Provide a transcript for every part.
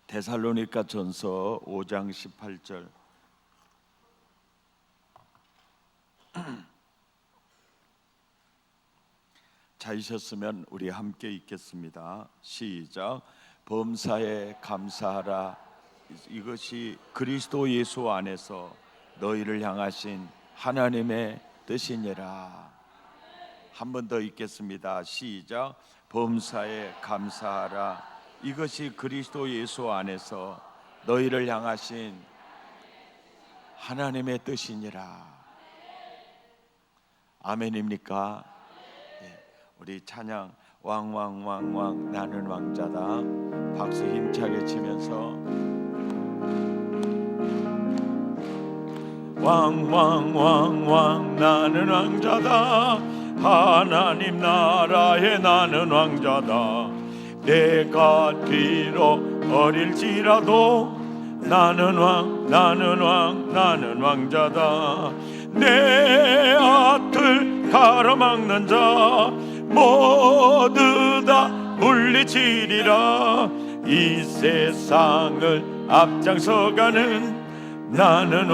데살로니가 전서 5장 18절. 찾으셨으면 우리 함께 읽겠습니다. 시작. 범사에 감사하라. 이것이 그리스도 예수 안에서 너희를 향하신 하나님의 뜻이니라. 한 번 더 읽겠습니다. 시작. 범사에 감사하라. 이것이 그리스도 예수 안에서 너희를 향하신 하나님의 뜻이니라. 아멘입니까? 우리 찬양 왕왕왕왕 나는 왕자다 박수 힘차게 치면서 왕왕왕왕 나는 왕자다 하나님 나라에 나는 왕자다 내가 뒤로 어릴지라도 나는 왕자다 내 앞을 가로막는 자 모두 다 물리치리라 이 세상을 앞장서가는 나는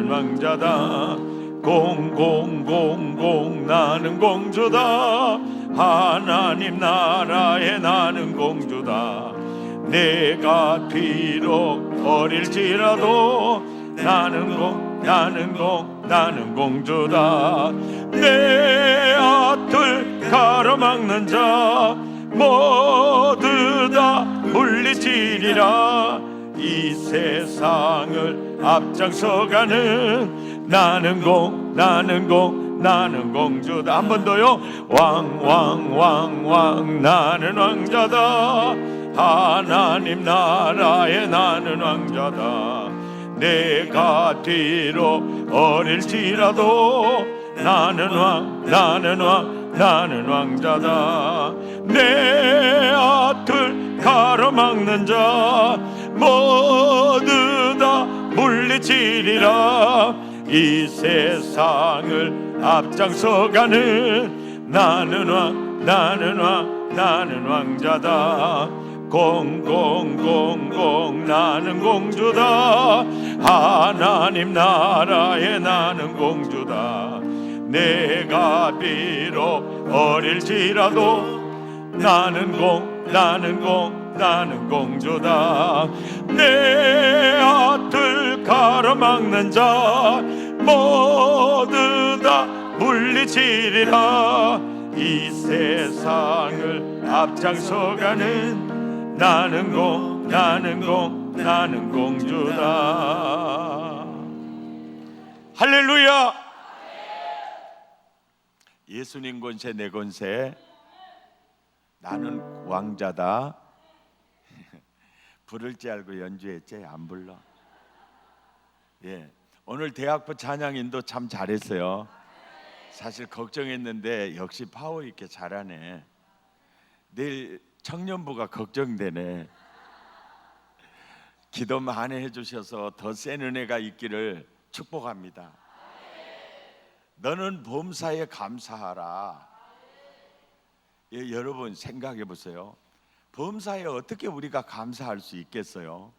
왕자다 공공공공 나는 공주다 하나님 나라에 나는 공주다 내가 비록 어릴지라도 나는 공주다 내 앞을 가로막는 자 모두 다 물리치리라 이 세상을 앞장서가는 나는 공주다 한 번 더요 왕왕왕왕 나는 왕자다 하나님 나라에 나는 왕자다 내가 뒤로 어릴지라도 나는 왕자다 내 앞을 가로막는 자 모두 다 물리치리라 이 세상을 앞장서가는 나는 왕자다 공공공공 나는 공주다 하나님 나라에 나는 공주다 내가 비록 어릴지라도 나는 공주다 내 앞을 가로막는 자 모두 다 물리치리라 이 세상을 앞장서가는 나는 공주다. 할렐루야. 예수님 권세 내 권세 나는 왕자다. 부를 줄 알고 연주했지 안 불러. 오늘 대학부 찬양인도 참 잘했어요. 사실 걱정했는데 역시 파워 있게 잘하네. 내일 청년부가 걱정되네. 기도 많이 해주셔서 더 센 은혜가 있기를 축복합니다. 너는 범사에 감사하라. 여러분 생각해 보세요. 범사에 어떻게 우리가 감사할 수 있겠어요?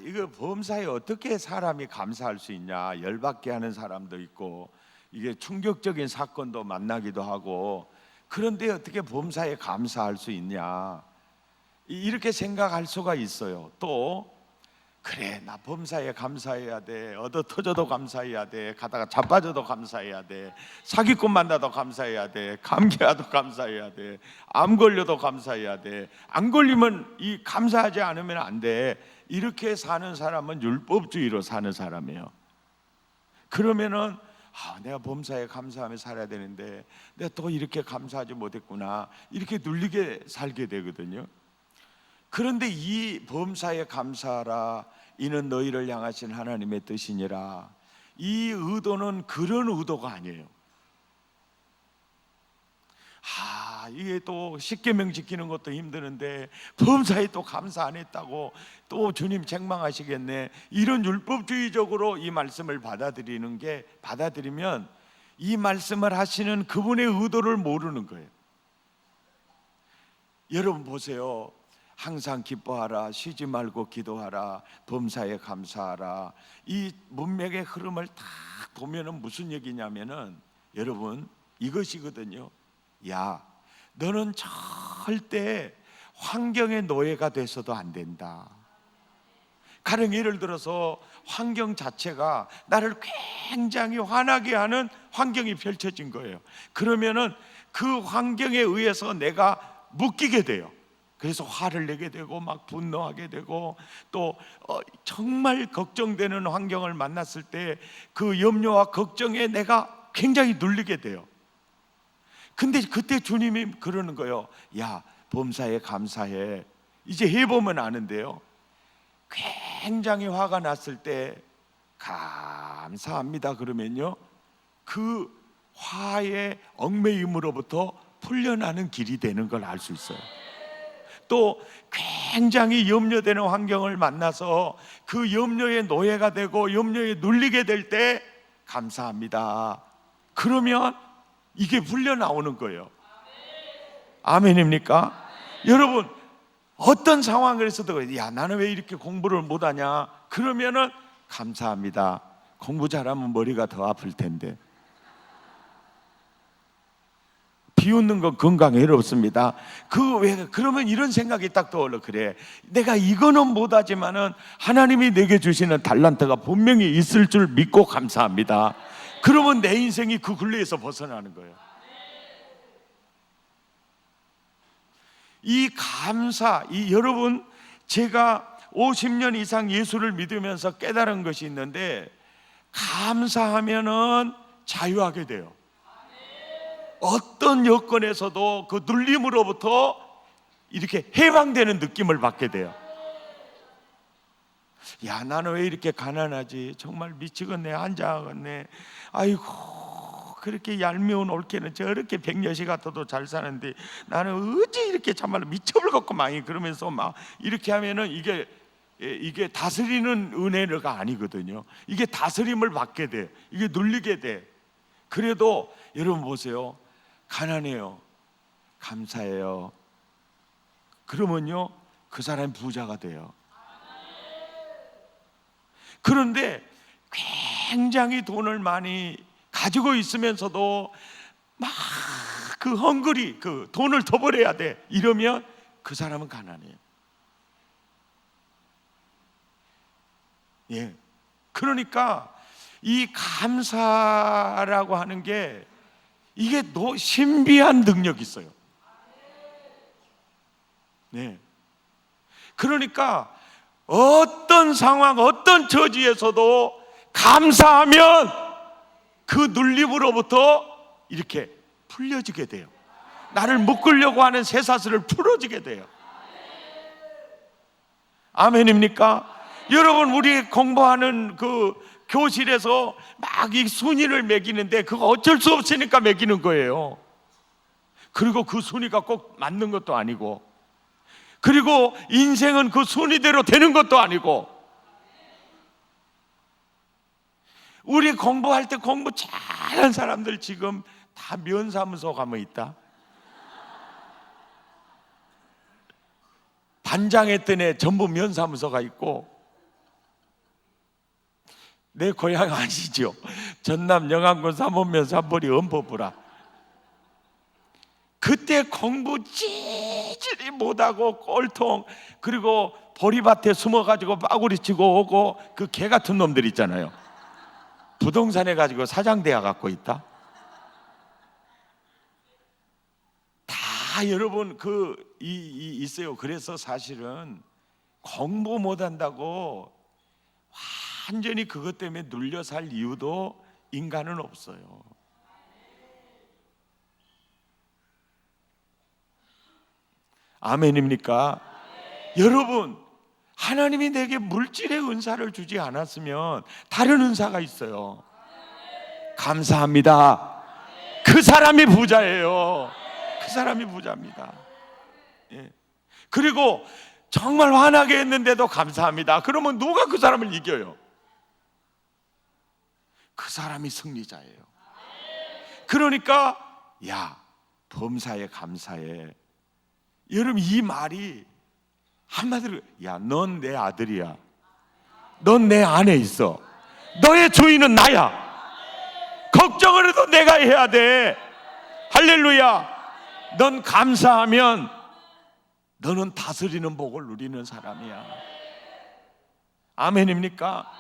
이거 범사에 어떻게 사람이 감사할 수 있냐? 열받게 하는 사람도 있고 이게 충격적인 사건도 만나기도 하고 그런데 어떻게 범사에 감사할 수 있냐? 이렇게 생각할 수가 있어요. 또 그래 나 범사에 감사해야 돼. 얻어 터져도 감사해야 돼. 가다가 자빠져도 감사해야 돼. 사기꾼 만나도 감사해야 돼. 감기 와도 감사해야 돼. 암 걸려도 감사해야 돼. 안 걸리면 이 감사하지 않으면 안 돼. 이렇게 사는 사람은 율법주의로 사는 사람이에요. 그러면은 내가 범사에 감사하며 살아야 되는데 내가 또 이렇게 감사하지 못했구나 이렇게 눌리게 살게 되거든요. 그런데 이 범사에 감사하라 이는 너희를 향하신 하나님의 뜻이니라 이 의도는 그런 의도가 아니에요. 이게 또 십계명 지키는 것도 힘드는데 범사에 또 감사 안 했다고 또 주님 책망하시겠네. 이런 율법주의적으로 이 말씀을 받아들이면 이 말씀을 하시는 그분의 의도를 모르는 거예요. 여러분 보세요. 항상 기뻐하라, 쉬지 말고 기도하라, 범사에 감사하라. 이 문맥의 흐름을 딱 보면은 무슨 얘기냐면은 여러분 이것이거든요. 야, 너는 절대 환경의 노예가 돼서도 안 된다. 가령 예를 들어서 환경 자체가 나를 굉장히 화나게 하는 환경이 펼쳐진 거예요. 그러면은 그 환경에 의해서 내가 묶이게 돼요. 그래서 화를 내게 되고 막 분노하게 되고 또 정말 걱정되는 환경을 만났을 때 그 염려와 걱정에 내가 굉장히 눌리게 돼요. 근데 그때 주님이 그러는 거예요. 야, 범사에 감사해. 이제 해보면 아는데요, 굉장히 화가 났을 때 감사합니다 그러면요, 그 화의 얽매임으로부터 풀려나는 길이 되는 걸 알 수 있어요. 또 굉장히 염려되는 환경을 만나서 그 염려의 노예가 되고 염려에 눌리게 될 때 감사합니다 그러면 이게 풀려 나오는 거예요. 아멘입니까? 여러분, 어떤 상황에서도 야, 나는 왜 이렇게 공부를 못하냐 그러면은 감사합니다. 공부 잘하면 머리가 더 아플 텐데. 비웃는 건 건강에 해롭습니다. 그러면 이런 생각이 딱 떠올라. 그래, 내가 이거는 못하지만은 하나님이 내게 주시는 달란트가 분명히 있을 줄 믿고 감사합니다. 그러면 내 인생이 그 굴레에서 벗어나는 거예요. 이 감사, 여러분, 제가 50년 이상 예수를 믿으면서 깨달은 것이 있는데, 감사하면은 자유하게 돼요. 어떤 여건에서도 그 눌림으로부터 이렇게 해방되는 느낌을 받게 돼요. 야, 나는 왜 이렇게 가난하지? 정말 미치겠네, 한장하겠네. 아이고, 그렇게 얄미운 올케는 저렇게 백녀시 같아도 잘 사는데 나는 어찌 이렇게 참말로 미쳐버렸고 많이 그러면서 막 이렇게 하면은 이게 다스리는 은혜가 아니거든요. 이게 다스림을 받게 돼. 이게 눌리게 돼. 그래도 여러분 보세요. 가난해요. 감사해요. 그러면요, 그 사람이 부자가 돼요. 그런데 굉장히 돈을 많이 가지고 있으면서도 막 그 헝그리, 그 돈을 더 벌어야 돼 이러면 그 사람은 가난해요. 예. 그러니까 이 감사라고 하는 게 이게 신비한 능력이 있어요. 네. 그러니까 어떤 상황, 어떤 처지에서도 감사하면 그 눌림으로부터 이렇게 풀려지게 돼요. 나를 묶으려고 하는 쇠사슬을 풀어지게 돼요. 아멘입니까? 여러분, 우리 공부하는 그 교실에서 막 이 순위를 매기는데 그거 어쩔 수 없으니까 매기는 거예요. 그리고 그 순위가 꼭 맞는 것도 아니고, 그리고 인생은 그 순위대로 되는 것도 아니고, 우리 공부할 때 공부 잘한 사람들 지금 다 면사무소 가면 있다. 반장했던 애 전부 면사무소가 있고, 내 고향 아시죠? 전남 영안군 삼원면 삼보리 엄포부라. 그때 공부 찌질이 못하고 꼴통, 그리고 보리밭에 숨어가지고 빠구리 치고 오고 그 개 같은 놈들 있잖아요. 부동산에 가지고 사장대야 갖고 있다. 다 여러분 있어요. 그래서 사실은 공부 못한다고 완전히 그것 때문에 눌려 살 이유도 인간은 없어요. 아멘입니까? 여러분, 하나님이 내게 물질의 은사를 주지 않았으면 다른 은사가 있어요. 감사합니다. 그 사람이 부자예요. 그 사람이 부자입니다. 예. 그리고 정말 화나게 했는데도 감사합니다. 그러면 누가 그 사람을 이겨요? 그 사람이 승리자예요. 그러니까 야, 범사에 감사해. 여러분, 이 말이 한마디로, 야, 넌 내 아들이야, 넌 내 안에 있어, 너의 주인은 나야, 걱정을 해도 내가 해야 돼. 할렐루야. 넌 감사하면 너는 다스리는 복을 누리는 사람이야. 아멘입니까?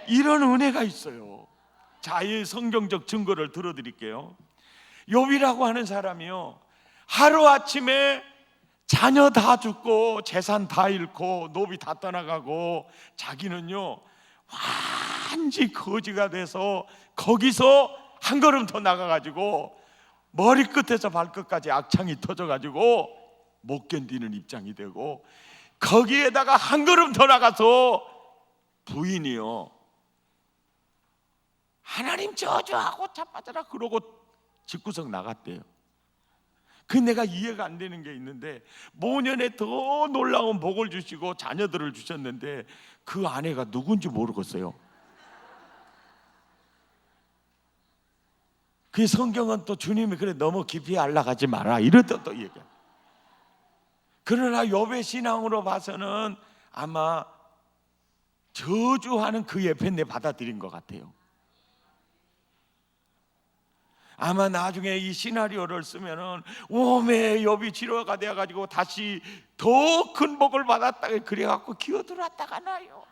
이런 은혜가 있어요. 자, 이 성경적 증거를 들어드릴게요. 욥이라고 하는 사람이요, 하루아침에 자녀 다 죽고 재산 다 잃고 노비 다 떠나가고 자기는요 완전히 거지가 돼서 거기서 한 걸음 더 나가가지고 머리끝에서 발끝까지 악창이 터져가지고 못 견디는 입장이 되고, 거기에다가 한 걸음 더 나가서 부인이요, 하나님 저주하고 자빠져라 그러고 집구석 나갔대요. 그 내가 이해가 안 되는 게 있는데, 모년에 더 놀라운 복을 주시고 자녀들을 주셨는데 그 아내가 누군지 모르겠어요. 그 성경은 또 주님이 그래 너무 깊이 알아가지 마라 이러다 또 얘기해. 그러나 욥의 신앙으로 봐서는 아마 저주하는 그 예편에 받아들인 것 같아요. 아마 나중에 이 시나리오를 쓰면은 오메 욥이 치료가 되어가지고 다시 더 큰 복을 받았다 그래갖고 기어들었다가 나요.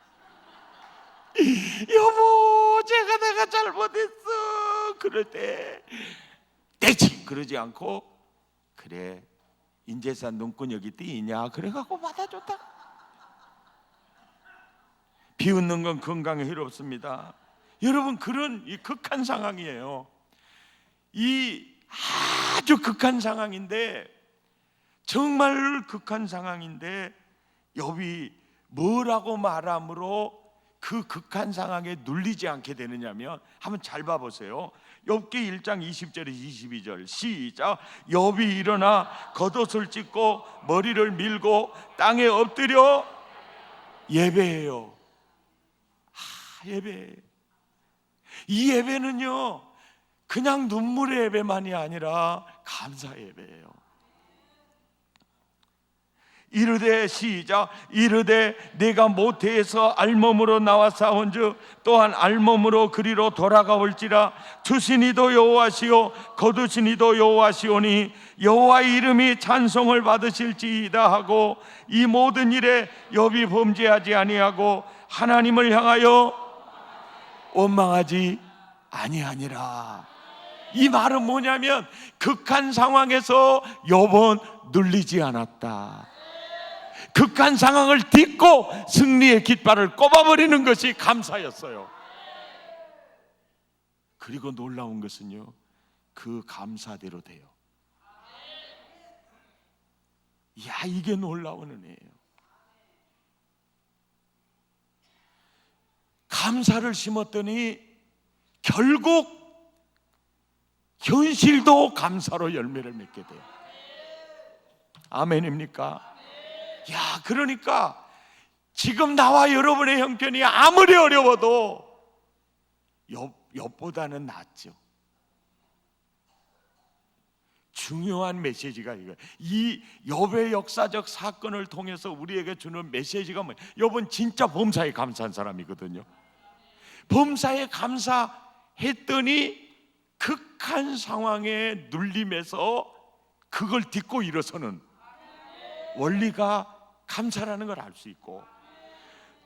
여보, 내가 잘못했어. 그럴 때 대치 그러지 않고, 그래 인제산 눈구녕이 띄이냐 그래갖고 받아줬다. 비웃는 건 건강에 해롭습니다. 여러분, 그런 이 극한 상황이에요. 이 아주 극한 상황인데, 정말 극한 상황인데 욥이 뭐라고 말함으로 그 극한 상황에 눌리지 않게 되느냐면, 한번 잘 봐보세요. 욥기 1장 20절에 22절 시작. 욥이 일어나 겉옷을 찢고 머리를 밀고 땅에 엎드려 예배해요. 예배. 이 예배는요 그냥 눈물의 예배만이 아니라 감사 예배예요. 이르되 시작. 이르되 내가 모태에서 알몸으로 나와 싸운즉 또한 알몸으로 그리로 돌아가올지라. 주시니도 여호와시오 거두시니도 여호와시오니 여호와의 이름이 찬송을 받으실지이다 하고, 이 모든 일에 욥이 범죄하지 아니하고 하나님을 향하여 원망하지 아니하니라. 이 말은 뭐냐면, 극한 상황에서 욥은 눌리지 않았다. 극한 상황을 딛고 승리의 깃발을 꼽아버리는 것이 감사였어요. 그리고 놀라운 것은요, 그 감사대로 돼요. 야, 이게 놀라운 은혜예요. 감사를 심었더니 결국 현실도 감사로 열매를 맺게 돼요. 아멘입니까? 야, 그러니까 지금 나와 여러분의 형편이 아무리 어려워도 욥보다는 낫죠. 중요한 메시지가 이거예요. 이 욥의 역사적 사건을 통해서 우리에게 주는 메시지가 뭐예요? 욥은 진짜 범사에 감사한 사람이거든요. 범사에 감사했더니 극한 상황에 눌림에서 그걸 딛고 일어서는 원리가 감사라는 걸 알 수 있고,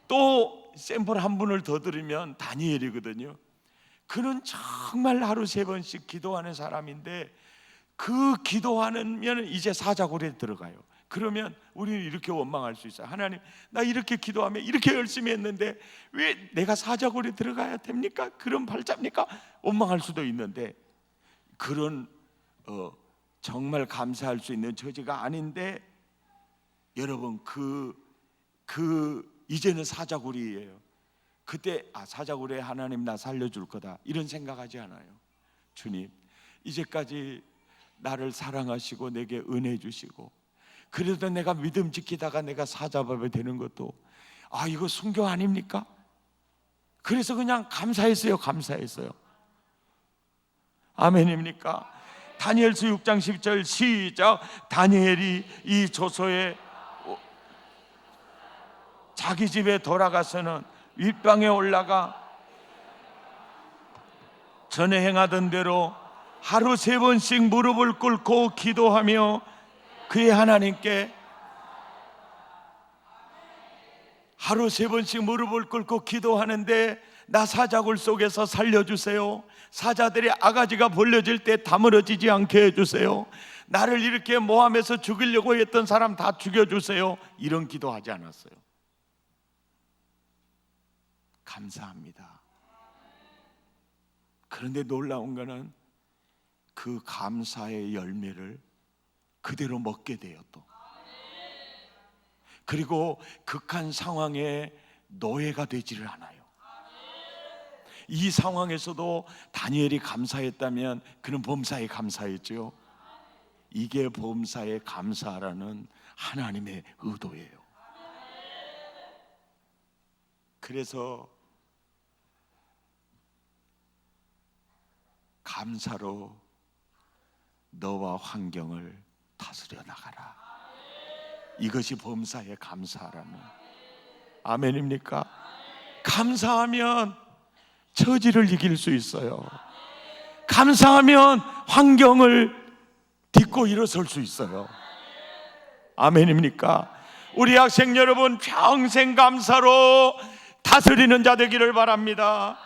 또 샘플 한 분을 더 들으면 다니엘이거든요. 그는 정말 하루 3번씩 기도하는 사람인데, 그 기도하면 이제 사자굴에 들어가요. 그러면 우리는 이렇게 원망할 수 있어요. 하나님, 나 이렇게 기도하면 이렇게 열심히 했는데 왜 내가 사자굴에 들어가야 됩니까? 그런 발자입니까? 원망할 수도 있는데, 그런 정말 감사할 수 있는 처지가 아닌데, 여러분 이제는 사자굴이에요. 그때 사자굴에 하나님 나 살려줄 거다 이런 생각하지 않아요. 주님, 이제까지 나를 사랑하시고 내게 은혜 주시고, 그래도 내가 믿음 지키다가 내가 사자밥이 되는 것도 이거 순교 아닙니까? 그래서 그냥 감사했어요. 감사했어요. 아멘입니까? 다니엘서 6장 10절 시작. 다니엘이 이 조서에 자기 집에 돌아가서는 윗방에 올라가 전에 행하던 대로 하루 3번씩 무릎을 꿇고 기도하며 그의 하나님께 하루 3번씩 무릎을 꿇고 기도하는데 나 사자굴 속에서 살려주세요. 사자들의 아가지가 벌려질 때 다물어지지 않게 해주세요. 나를 이렇게 모함해서 죽이려고 했던 사람 다 죽여주세요. 이런 기도하지 않았어요. 감사합니다. 그런데 놀라운 것은 그 감사의 열매를 그대로 먹게 돼요. 또 그리고 극한 상황에 노예가 되지를 않아요. 이 상황에서도 다니엘이 감사했다면 그는 범사에 감사했죠. 이게 범사에 감사라는 하나님의 의도예요. 그래서 감사로 너와 환경을 다스려 나가라. 이것이 범사에 감사라는, 아멘입니까? 감사하면 처지를 이길 수 있어요. 감사하면 환경을 딛고 일어설 수 있어요. 아멘입니까? 우리 학생 여러분, 평생 감사로 다스리는 자 되기를 바랍니다.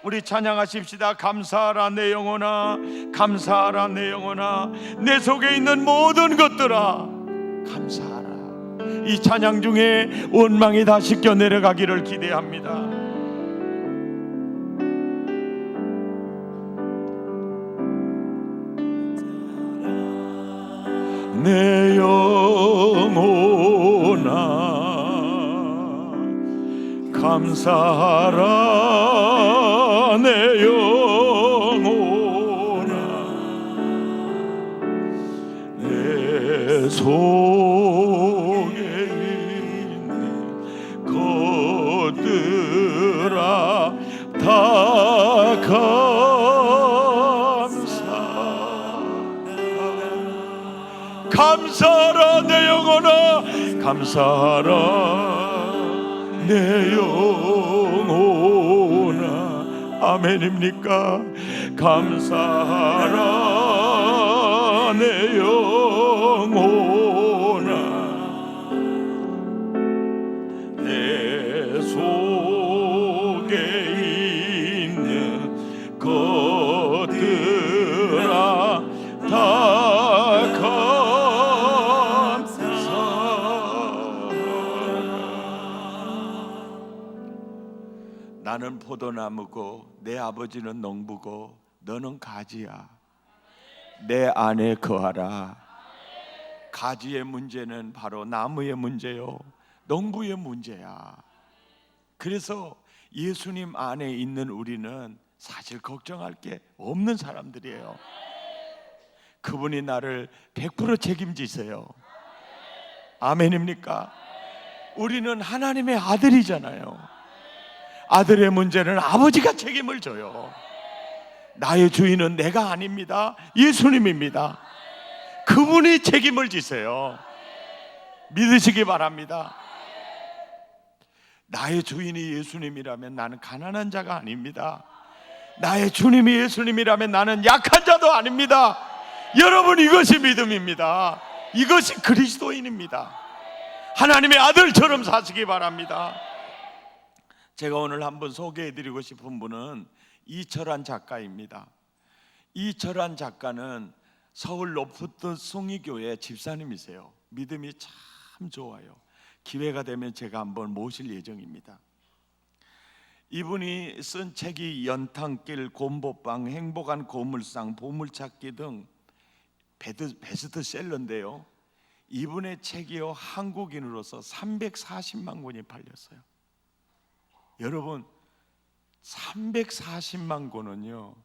우리 찬양하십시다. 감사하라 내 영혼아, 감사하라 내 영혼아, 내 속에 있는 모든 것들아 감사하라. 이 찬양 중에 원망이 다 씻겨 내려가기를 기대합니다. 내 영혼아 감사하라 내 영혼아 내 속에 있는 것들아 다 감사하라 내 영혼아 감사하라 내 영혼아. 아멘입니까? 감사하라 내 영혼아 내 속에 있는 것들아 다 나는 포도나무고 내 아버지는 농부고 너는 가지야. 내 안에 거하라. 가지의 문제는 바로 나무의 문제요, 농부의 문제야. 그래서 예수님 안에 있는 우리는 사실 걱정할 게 없는 사람들이에요. 그분이 나를 100% 책임지세요. 아멘입니까? 우리는 하나님의 아들이잖아요. 아들의 문제는 아버지가 책임을 져요. 나의 주인은 내가 아닙니다. 예수님입니다. 그분이 책임을 지세요. 믿으시기 바랍니다. 나의 주인이 예수님이라면 나는 가난한 자가 아닙니다. 나의 주님이 예수님이라면 나는 약한 자도 아닙니다. 여러분, 이것이 믿음입니다. 이것이 그리스도인입니다. 하나님의 아들처럼 사시기 바랍니다. 제가 오늘 한번 소개해드리고 싶은 분은 이철환 작가입니다. 이철환 작가는 서울 로프트 송이교회 집사님이세요. 믿음이 참 좋아요. 기회가 되면 제가 한번 모실 예정입니다. 이분이 쓴 책이 연탄길, 곰보빵, 행복한 고물상, 보물찾기 등 베스트셀러인데요. 이분의 책이요, 한국인으로서 340만 권이 팔렸어요. 여러분, 340만 권은요,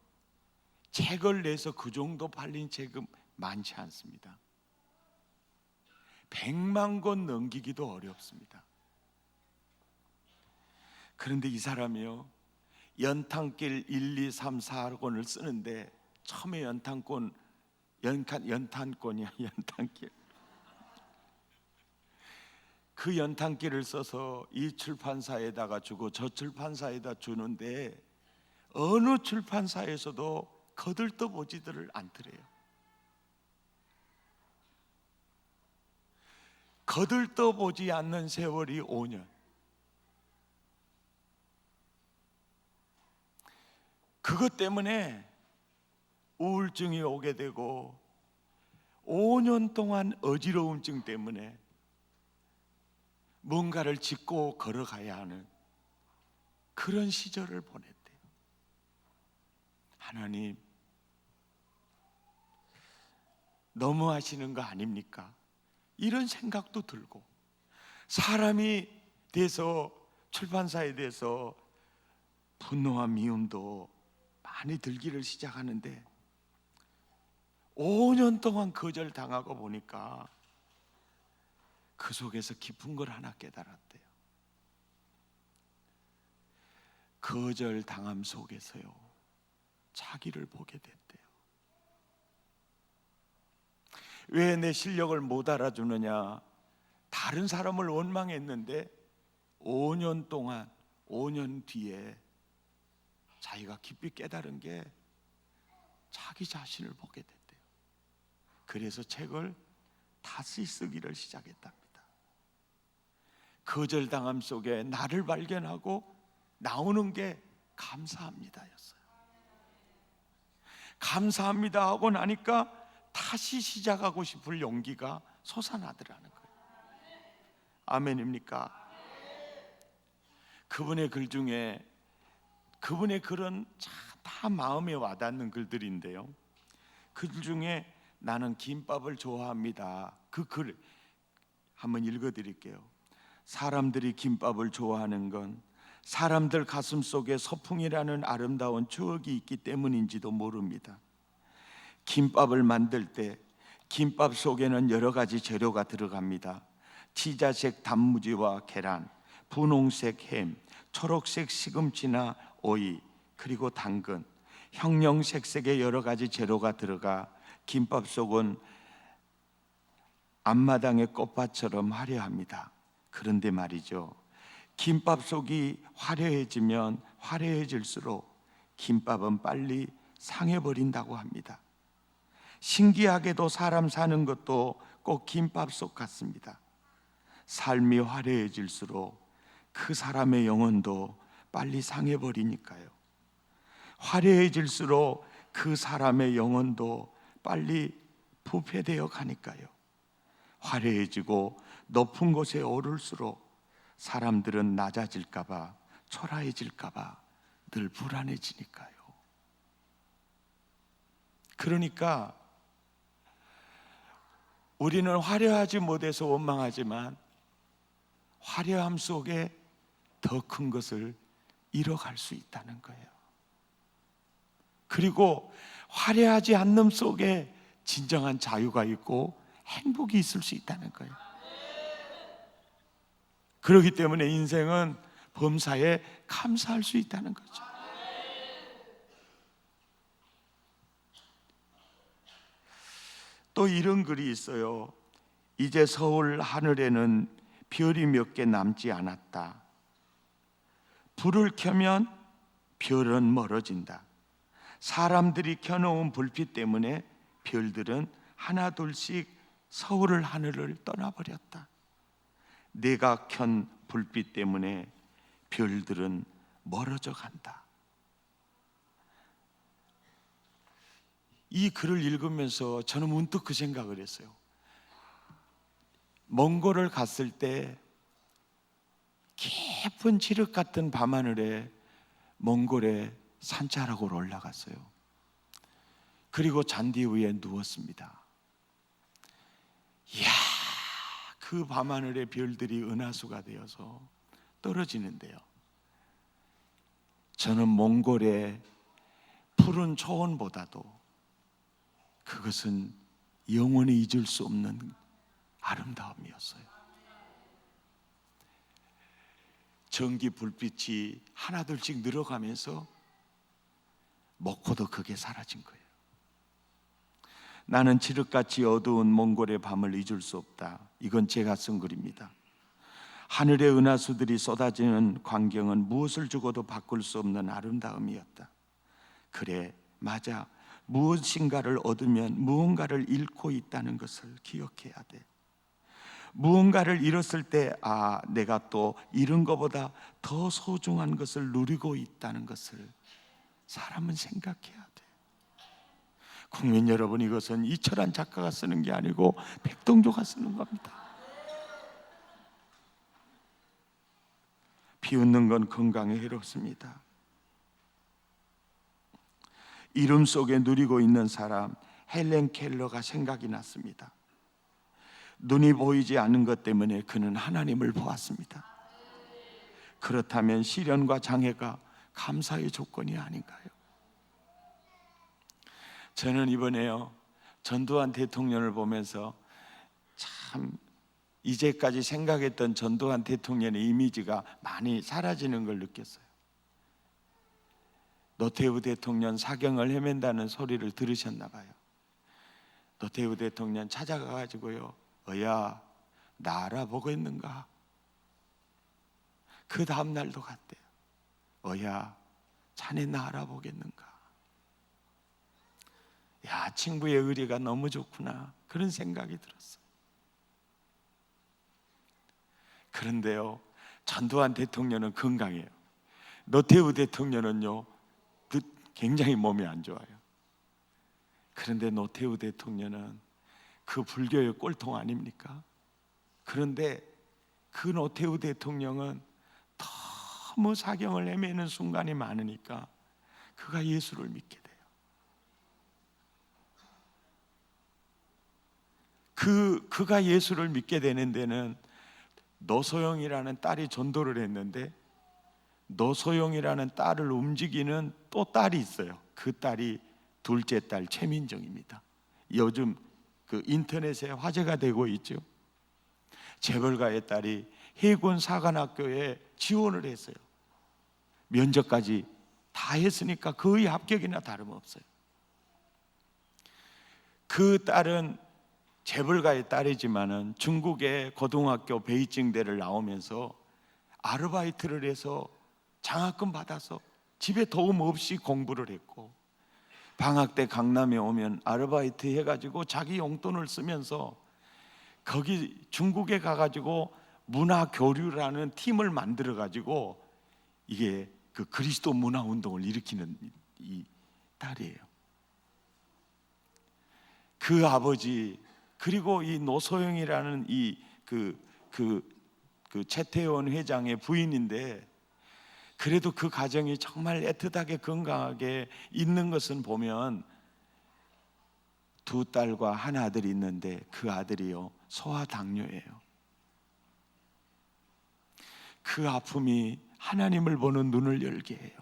책을 내서 그 정도 팔린 책은 많지 않습니다. 100만 권 넘기기도 어렵습니다. 그런데 이 사람이요, 연탄길 1, 2, 3, 4권을 쓰는데 처음에 연탄권 연탄권이야, 연탄길. 그 연탄길을 써서 이 출판사에다가 주고 저 출판사에다 주는데 어느 출판사에서도 거들떠보지들을 않더래요. 거들떠보지 않는 세월이 5년. 그것 때문에 우울증이 오게 되고 5년 동안 어지러움증 때문에 뭔가를 짚고 걸어가야 하는 그런 시절을 보냈대요. 하나님, 너무하시는 거 아닙니까? 이런 생각도 들고, 사람이 돼서 출판사에 대해서 분노와 미움도 많이 들기를 시작하는데 5년 동안 거절당하고 보니까 그 속에서 깊은 걸 하나 깨달았대요. 거절당함 속에서요, 자기를 보게 됐대요. 왜 내 실력을 못 알아주느냐, 다른 사람을 원망했는데 5년 동안, 5년 뒤에 자기가 깊이 깨달은 게 자기 자신을 보게 됐대요. 그래서 책을 다시 쓰기를 시작했답니다. 거절당함 속에 나를 발견하고 나오는 게 감사합니다였어요. 감사합니다 하고 나니까 다시 시작하고 싶을 용기가 솟아나더라는 거예요. 아멘입니까? 그분의 글 중에, 그분의 글은 다 마음에 와닿는 글들인데요, 그 글 중에 나는 김밥을 좋아합니다, 그 글 한번 읽어드릴게요. 사람들이 김밥을 좋아하는 건 사람들 가슴 속에 소풍이라는 아름다운 추억이 있기 때문인지도 모릅니다. 김밥을 만들 때 김밥 속에는 여러 가지 재료가 들어갑니다. 치자색 단무지와 계란, 분홍색 햄, 초록색 시금치나 오이, 그리고 당근, 형형색색의 여러 가지 재료가 들어가 김밥 속은 앞마당의 꽃밭처럼 화려합니다. 그런데 말이죠, 김밥 속이 화려해지면 화려해질수록 김밥은 빨리 상해버린다고 합니다. 신기하게도 사람 사는 것도 꼭 김밥 속 같습니다. 삶이 화려해질수록 그 사람의 영혼도 빨리 상해버리니까요. 화려해질수록 그 사람의 영혼도 빨리 부패되어 가니까요. 화려해지고 높은 곳에 오를수록 사람들은 낮아질까봐, 초라해질까봐 늘 불안해지니까요. 그러니까 우리는 화려하지 못해서 원망하지만 화려함 속에 더 큰 것을 잃어갈 수 있다는 거예요. 그리고 화려하지 않는 속에 진정한 자유가 있고 행복이 있을 수 있다는 거예요. 그렇기 때문에 인생은 범사에 감사할 수 있다는 거죠. 또 이런 글이 있어요. 이제 서울 하늘에는 별이 몇 개 남지 않았다. 불을 켜면 별은 멀어진다. 사람들이 켜놓은 불빛 때문에 별들은 하나 둘씩 서울을 하늘을 떠나버렸다. 내가 켠 불빛 때문에 별들은 멀어져 간다. 이 글을 읽으면서 저는 문득 그 생각을 했어요. 몽골을 갔을 때 깊은 칠흑 같은 밤하늘에 몽골의 산자락으로 올라갔어요. 그리고 잔디 위에 누웠습니다. 이야, 그 밤하늘의 별들이 은하수가 되어서 떨어지는데요, 저는 몽골의 푸른 초원보다도 그것은 영원히 잊을 수 없는 아름다움이었어요. 전기 불빛이 하나둘씩 늘어가면서 먹고도 그게 사라진 거예요. 나는 칠흑같이 어두운 몽골의 밤을 잊을 수 없다. 이건 제가 쓴 글입니다. 하늘의 은하수들이 쏟아지는 광경은 무엇을 주고도 바꿀 수 없는 아름다움이었다. 그래, 맞아. 무엇인가를 얻으면 무언가를 잃고 있다는 것을 기억해야 돼. 무언가를 잃었을 때, 내가 또 잃은 것보다 더 소중한 것을 누리고 있다는 것을 사람은 생각해야 돼. 국민 여러분, 이것은 이철환 작가가 쓰는 게 아니고 백동조가 쓰는 겁니다. 비웃는 건 건강에 해롭습니다. 이름 속에 누리고 있는 사람 헬렌 켈러가 생각이 났습니다. 눈이 보이지 않는 것 때문에 그는 하나님을 보았습니다. 그렇다면 시련과 장애가 감사의 조건이 아닌가요? 저는 이번에요, 전두환 대통령을 보면서 참 이제까지 생각했던 전두환 대통령의 이미지가 많이 사라지는 걸 느꼈어요. 노태우 대통령 사경을 헤맨다는 소리를 들으셨나 봐요. 노태우 대통령 찾아가가지고요, 어야, 나 알아보고 있는가? 그 다음 날도 갔대요. 어야, 자네 나 알아보겠는가? 야, 친구의 의리가 너무 좋구나, 그런 생각이 들었어요. 그런데요, 전두환 대통령은 건강해요. 노태우 대통령은요, 굉장히 몸이 안 좋아요. 그런데 노태우 대통령은 그 불교의 꼴통 아닙니까? 그런데 그 노태우 대통령은 너무 사경을 헤매는 순간이 많으니까 그가 예수를 믿게 돼요. 그가 예수를 믿게 되는 데는 노소영이라는 딸이 전도를 했는데, 노소영이라는 딸을 움직이는 또 딸이 있어요. 그 딸이 둘째 딸 최민정입니다. 요즘 그 인터넷에 화제가 되고 있죠. 재벌가의 딸이 해군 사관학교에 지원을 했어요. 면접까지 다 했으니까 거의 합격이나 다름없어요. 그 딸은 재벌가의 딸이지만은 중국의 고등학교 베이징대를 나오면서 아르바이트를 해서 장학금 받아서 집에 도움 없이 공부를 했고, 방학 때 강남에 오면 아르바이트 해가지고 자기 용돈을 쓰면서 거기 중국에 가가지고 문화교류라는 팀을 만들어가지고 이게 그 그리스도 문화운동을 일으키는 이 딸이에요. 그 아버지, 그리고 이 노소영이라는 그 최태원 회장의 부인인데, 그래도 그 가정이 정말 애틋하게 건강하게 있는 것은 보면, 두 딸과 한 아들이 있는데 그 아들이요, 소아당뇨예요. 그 아픔이 하나님을 보는 눈을 열게 해요.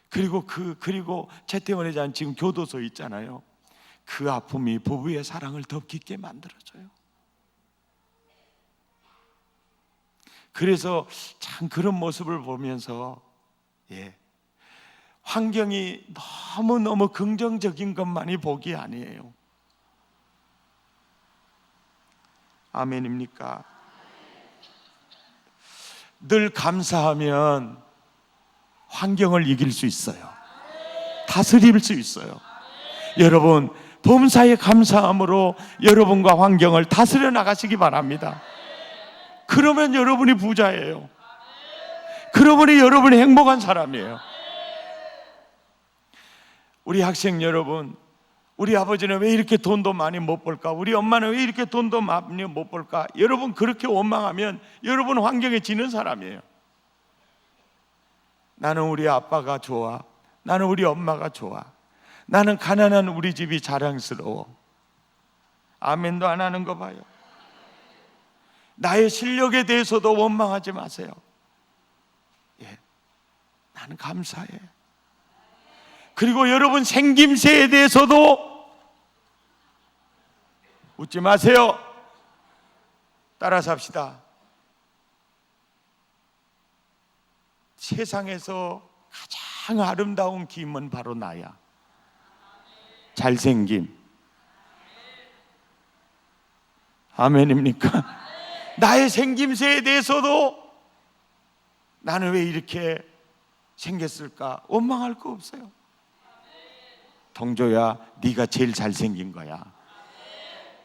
그리고 최태원 회장 지금 교도소에 있잖아요. 그 아픔이 부부의 사랑을 더 깊게 만들어줘요. 그래서 참 그런 모습을 보면서, 환경이 너무너무 긍정적인 것만이 복이 아니에요. 아멘입니까? 늘 감사하면 환경을 이길 수 있어요. 다스릴 수 있어요. 여러분, 범사에 감사함으로 여러분과 환경을 다스려 나가시기 바랍니다. 그러면 여러분이 부자예요. 그러면 여러분이 행복한 사람이에요. 우리 학생 여러분, 우리 아버지는 왜 이렇게 돈도 많이 못 벌까? 우리 엄마는 왜 이렇게 돈도 많이 못 벌까? 여러분 그렇게 원망하면 여러분 환경에 지는 사람이에요. 나는 우리 아빠가 좋아. 나는 우리 엄마가 좋아. 나는 가난한 우리 집이 자랑스러워. 아멘도 안 하는 거 봐요. 나의 실력에 대해서도 원망하지 마세요. 나는 감사해. 그리고 여러분 생김새에 대해서도 웃지 마세요. 따라 삽시다. 세상에서 가장 아름다운 김은 바로 나야. 잘생김. 아멘입니까? 나의 생김새에 대해서도 나는 왜 이렇게 생겼을까? 원망할 거 없어요. 동조야, 네가 제일 잘생긴 거야.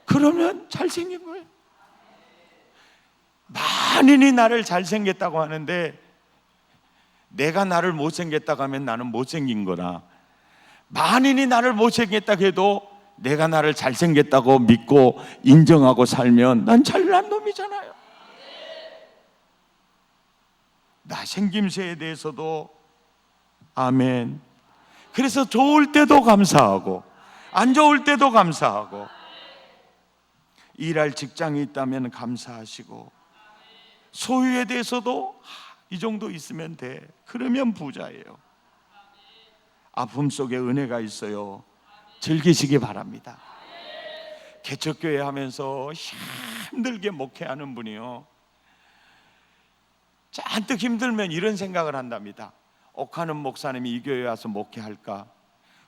그러면 잘생긴 거예요. 만인이 나를 잘생겼다고 하는데 내가 나를 못생겼다고 하면 나는 못생긴 거라, 만인이 나를 못생겼다고 해도 내가 나를 잘생겼다고 믿고 인정하고 살면 난 잘난 놈이잖아요. 나 생김새에 대해서도 아멘. 그래서 좋을 때도 감사하고 안 좋을 때도 감사하고, 일할 직장이 있다면 감사하시고, 소유에 대해서도 이 정도 있으면 돼, 그러면 부자예요. 아픔 속에 은혜가 있어요. 즐기시기 바랍니다. 개척교회 하면서 힘들게 목회하는 분이요, 잔뜩 힘들면 이런 생각을 한답니다. 옥하는 목사님이 이 교회에 와서 목회할까?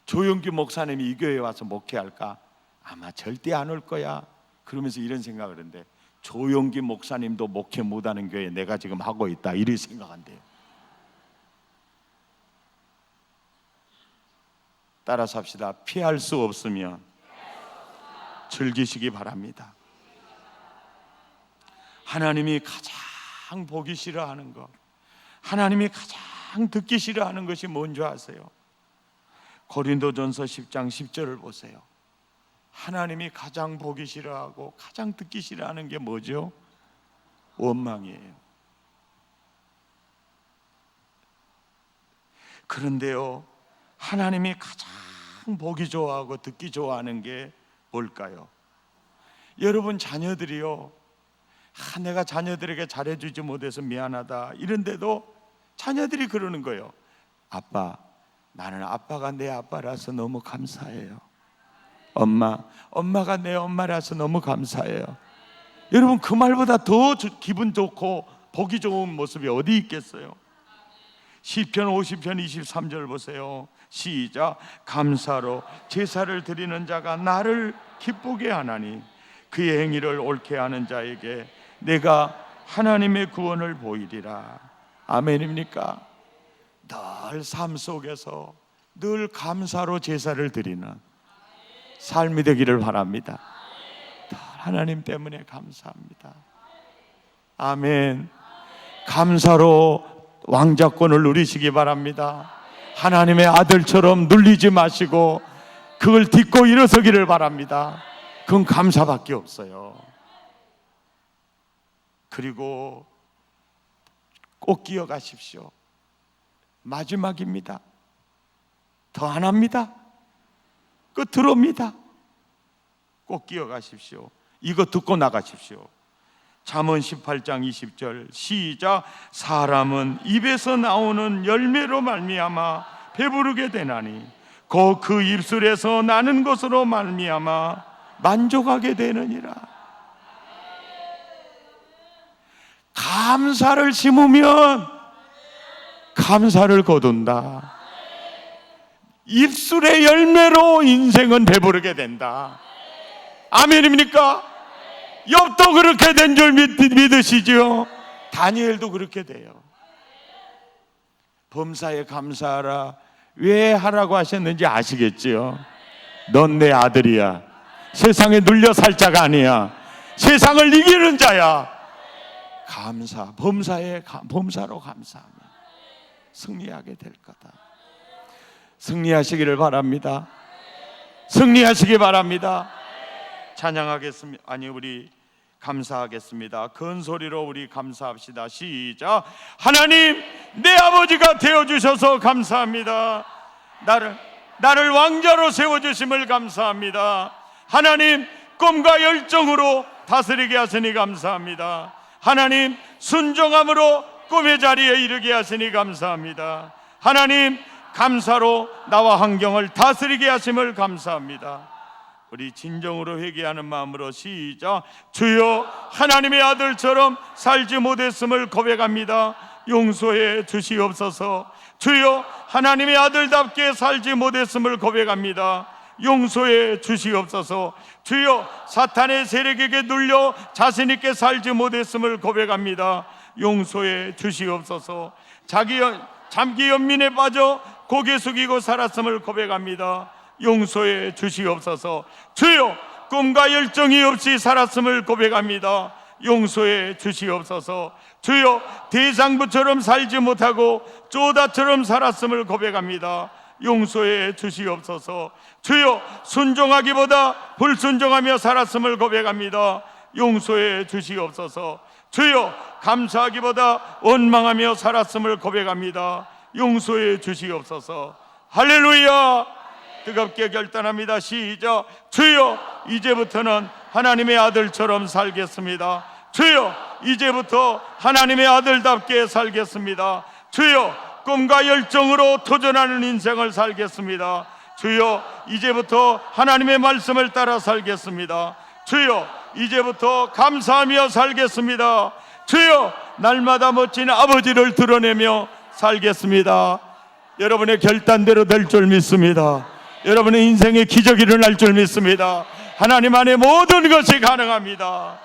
조용기 목사님이 이 교회에 와서 목회할까? 아마 절대 안 올 거야. 그러면서 이런 생각을 하는데, 조용기 목사님도 목회 못하는 교회에 내가 지금 하고 있다, 이렇게 생각한대요. 따라서 합시다. 피할 수 없으면 즐기시기 바랍니다. 하나님이 가장 보기 싫어하는 것, 하나님이 가장 듣기 싫어하는 것이 뭔지 아세요? 고린도전서 10장 10절을 보세요. 하나님이 가장 보기 싫어하고 가장 듣기 싫어하는 게 뭐죠? 원망이에요. 그런데요, 하나님이 가장 보기 좋아하고 듣기 좋아하는 게 뭘까요? 여러분 자녀들이요, 내가 자녀들에게 잘해주지 못해서 미안하다 이런데도 자녀들이 그러는 거예요. 아빠, 나는 아빠가 내 아빠라서 너무 감사해요. 엄마가 내 엄마라서 너무 감사해요. 여러분, 그 말보다 더 기분 좋고 보기 좋은 모습이 어디 있겠어요? 시편 50편 23절 보세요. 시작. 감사로 제사를 드리는 자가 나를 기쁘게 하나니 그의 행위를 옳게 하는 자에게 내가 하나님의 구원을 보이리라. 아멘입니까? 늘 삶 속에서 늘 감사로 제사를 드리는 삶이 되기를 바랍니다. 하나님 때문에 감사합니다. 아멘. 감사로 왕자권을 누리시기 바랍니다. 하나님의 아들처럼 눌리지 마시고 그걸 딛고 일어서기를 바랍니다. 그건 감사밖에 없어요. 그리고 꼭 기억하십시오. 마지막입니다. 더 안 합니다. 끝으로 옵니다. 꼭 기억하십시오. 이거 듣고 나가십시오. 잠언 18장 20절 시작. 사람은 입에서 나오는 열매로 말미암아 배부르게 되나니 곧 그 입술에서 나는 것으로 말미암아 만족하게 되느니라. 감사를 심으면 감사를 거둔다. 입술의 열매로 인생은 배부르게 된다. 아멘입니까? 욥도 그렇게 된 줄 믿으시죠? 다니엘도 그렇게 돼요. 범사에 감사하라. 왜 하라고 하셨는지 아시겠지요? 넌 내 아들이야. 세상에 눌려 살 자가 아니야. 세상을 이기는 자야. 감사, 범사로 감사하면 승리하게 될 거다. 승리하시기를 바랍니다. 승리하시기 바랍니다. 찬양하겠습니다. 아니, 우리 감사하겠습니다. 큰 소리로 우리 감사합시다. 시작. 하나님, 내 아버지가 되어주셔서 감사합니다. 나를 왕자로 세워주심을 감사합니다. 하나님, 꿈과 열정으로 다스리게 하시니 감사합니다. 하나님, 순종함으로 꿈의 자리에 이르게 하시니 감사합니다. 하나님, 감사로 나와 환경을 다스리게 하심을 감사합니다. 우리 진정으로 회개하는 마음으로 시작. 주여, 하나님의 아들처럼 살지 못했음을 고백합니다. 용서해 주시옵소서. 주여, 하나님의 아들답게 살지 못했음을 고백합니다. 용서해 주시옵소서. 주여, 사탄의 세력에게 눌려 자신 있게 살지 못했음을 고백합니다. 용서해 주시옵소서. 잠기 연민에 빠져 고개 숙이고 살았음을 고백합니다. 용서해 주시옵소서. 주여, 꿈과 열정이 없이 살았음을 고백합니다. 용서해 주시옵소서. 주여, 대장부처럼 살지 못하고 쪼다처럼 살았음을 고백합니다. 용서해 주시옵소서. 주여, 순종하기보다 불순종하며 살았음을 고백합니다. 용서해 주시옵소서. 주여, 감사하기보다 원망하며 살았음을 고백합니다. 용서해 주시옵소서. 할렐루야. 뜨겁게 결단합니다. 시작. 주여, 이제부터는 하나님의 아들처럼 살겠습니다. 주여, 이제부터 하나님의 아들답게 살겠습니다. 주여, 꿈과 열정으로 도전하는 인생을 살겠습니다. 주여, 이제부터 하나님의 말씀을 따라 살겠습니다. 주여, 이제부터 감사하며 살겠습니다. 주여, 날마다 멋진 아버지를 드러내며 살겠습니다. 여러분의 결단대로 될 줄 믿습니다. 여러분의 인생에 기적이 일어날 줄 믿습니다. 하나님 안에 모든 것이 가능합니다.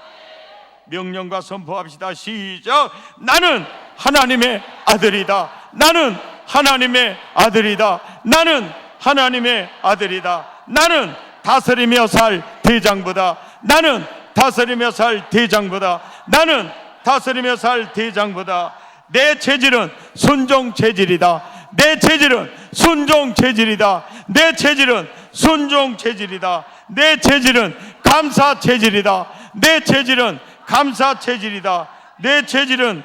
명령과 선포합시다. 시작. 나는 하나님의 아들이다. 나는 하나님의 아들이다. 나는 하나님의 아들이다. 나는 다스리며 살 대장부다. 나는 다스리며 살 대장부다. 나는 다스리며 살 대장부다. 내 체질은 순종 체질이다. 내 체질은 순종 체질이다. 내 체질은 순종 체질이다. 내 체질은 감사 체질이다. 내 체질은 감사 체질이다. 내 체질은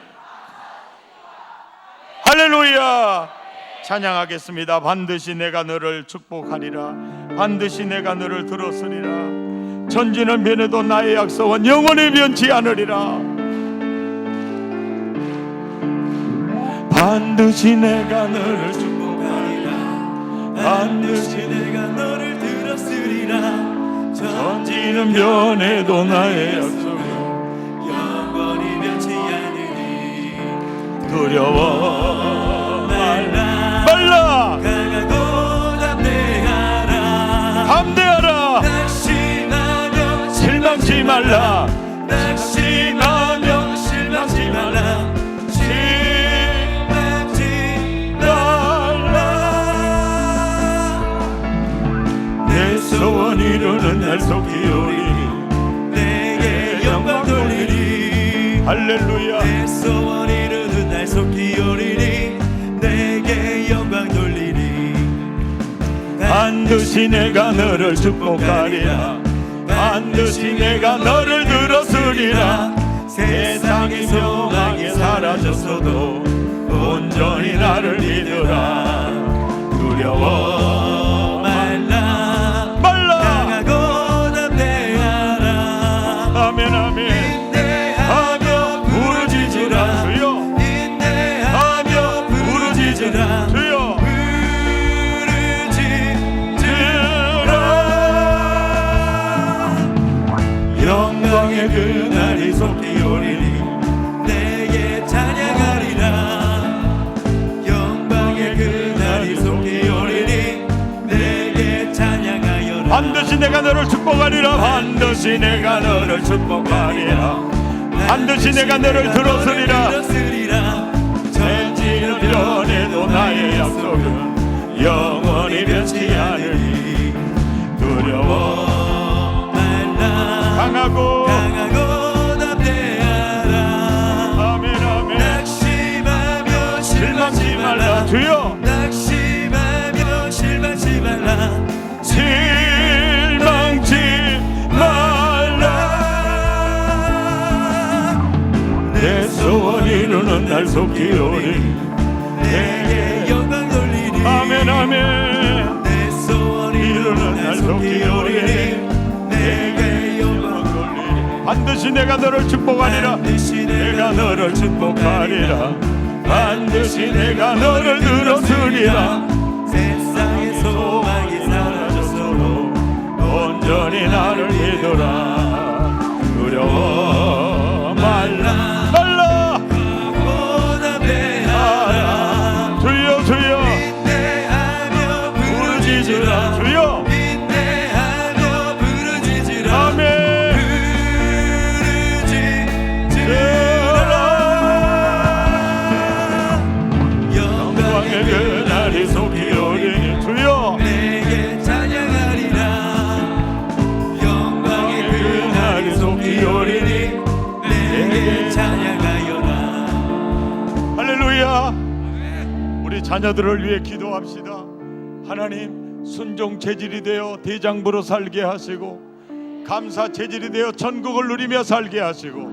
할렐루야. 찬양하겠습니다. 반드시 내가 너를 축복하리라. 반드시 내가 너를 들었으리라. 천지는 변해도 나의 약속은 영원히 변치 않으리라. 반드시 내가 너를 축복하리라. 반드시 내가 너를 들었으리라. 천지는 변해도 나의 약속은 영원히 변치 않으리. 두려워 말라. 강하고 담대하라. 담대하라. 낙심하며 실망치 말라. 낙심하며 실망치 말라. 소원 이루는 날 속이오리니 내게 영광 돌리리. 할렐루야. 내 소원 이루는 날 속이오리니 내게 영광 돌리리. 반드시 내가 너를 축복하리라. 반드시 내가 너를 들었으리라. 세상의 소망이 사라졌어도 온전히 나를 믿으라. 두려워 아멘 아멘. 인내하며 부르짖으라. 주여. 인내하며 부르짖으라. 주여. 부르짖으라. 영광의 그날이 속히 오리니 내게 찬양하리라. 영광의 그날이 속히 오리니 내게 찬양하여라. 반드시 내가 너를 축복하리라. 반드시 내가 너를 축복하리라. 반드시 내가 너를 들었으리라. 천지는 변해도 나의 약속은 영원히 변치 않으리. 두려워 말라. 강하고 담대하라. 아멘 아멘. 낙심하며 실망치 말라. 주여. 낙심하며 실망치 말라. 실망치 말라. 내 소원 이루는 날 속히 오리 내게 영광 돌리리. 아멘 아멘. 내 소원 이루는 날 속히 오리 내게 영광 돌리리. 반드시 내가 너를 축복하리라. 반드시 내가 너를 축복하리라. 반드시 내가 너를 들었으리라. 세상의 소망이 사라졌어도 온전히 나를 믿어라. 두려워 말라. 주여 주여. 인내하며 부르짖으라. 주여. 인내 아멘. 영광의 그날이 속히 오리니 주여 내게 찬양하리라. 영광의 그날이 속히 오리니 내게 찬양하여라. 할렐루야. 우리 자녀들을 위해 기도합시다. 하나님, 순종 체질이 되어 대장부로 살게 하시고 감사 체질이 되어 천국을 누리며 살게 하시고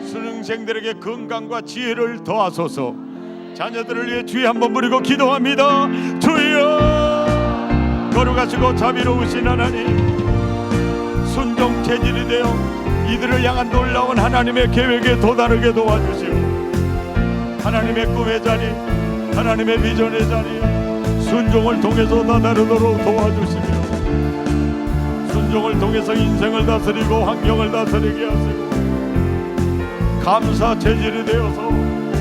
수능생들에게 건강과 지혜를 더하소서. 자녀들을 위해 주의 한번 부르고 기도합니다. 주여, 거룩하시고 자비로우신 하나님, 순종 체질이 되어 이들을 향한 놀라운 하나님의 계획에 도달하게 도와주시고 하나님의 꿈의 자리, 하나님의 비전의 자리 순종을 통해서 다다르도록 도와주시며 순종을 통해서 인생을 다스리고 환경을 다스리게 하시고 감사 체질이 되어서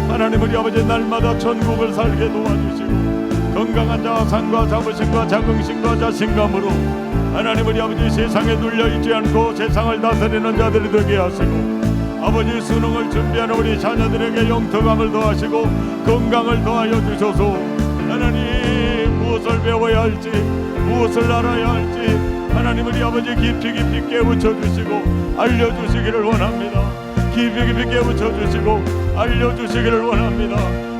하나님 우리 아버지 날마다 천국을 살게 도와주시고 건강한 자아상과 자부심과 자긍심과 자신감으로 하나님 우리 아버지 세상에 눌려있지 않고 세상을 다스리는 자들이 되게 하시고 아버지 수능을 준비하는 우리 자녀들에게 영특함을 더하시고 건강을 더하여 주셔서 하나님 무엇을 배워야 할지 무엇을 알아야 할지 하나님 우리 아버지 깊이 깨우쳐 주시고 알려주시기를 원합니다. 깊이 깨우쳐 주시고 알려주시기를 원합니다.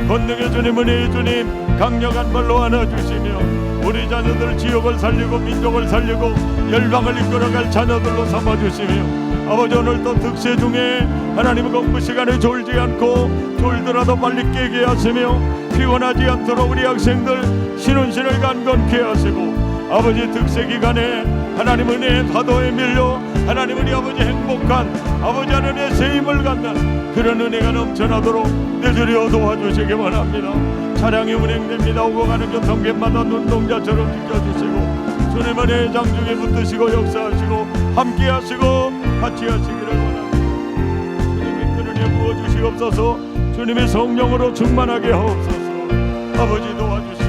권능의 주님, 은혜의 주님, 강력한 발로 안아주시며 우리 자녀들 지역을 살리고 민족을 살리고 열방을 이끌어갈 자녀들로 삼아주시며 아버지 오늘도 득세 중에 하나님의 공부 시간에 졸지 않고 졸더라도 빨리 깨게 하시며 피곤하지 않도록 우리 학생들 신혼신을 간건케 하시고 아버지 득세 기간에 하나님 은혜의 파도에 밀려 하나님 우리 아버지 행복한 아버지 하나님의 새 힘을 갖는 그런 은혜가 넘쳐나도록 내주려 도와주시기 원합니다. 차량이 운행됩니다. 오고 가는 교통객마다 눈동자처럼 지켜주시고 주님 은혜의 장중에 붙드시고 역사하시고 함께 하시고 같이 하시기를 원합니다. 주님의 큰 은혜 부어주시옵소서. 주님의 성령으로 충만하게 하옵소서. 아버지 도와주시옵소서.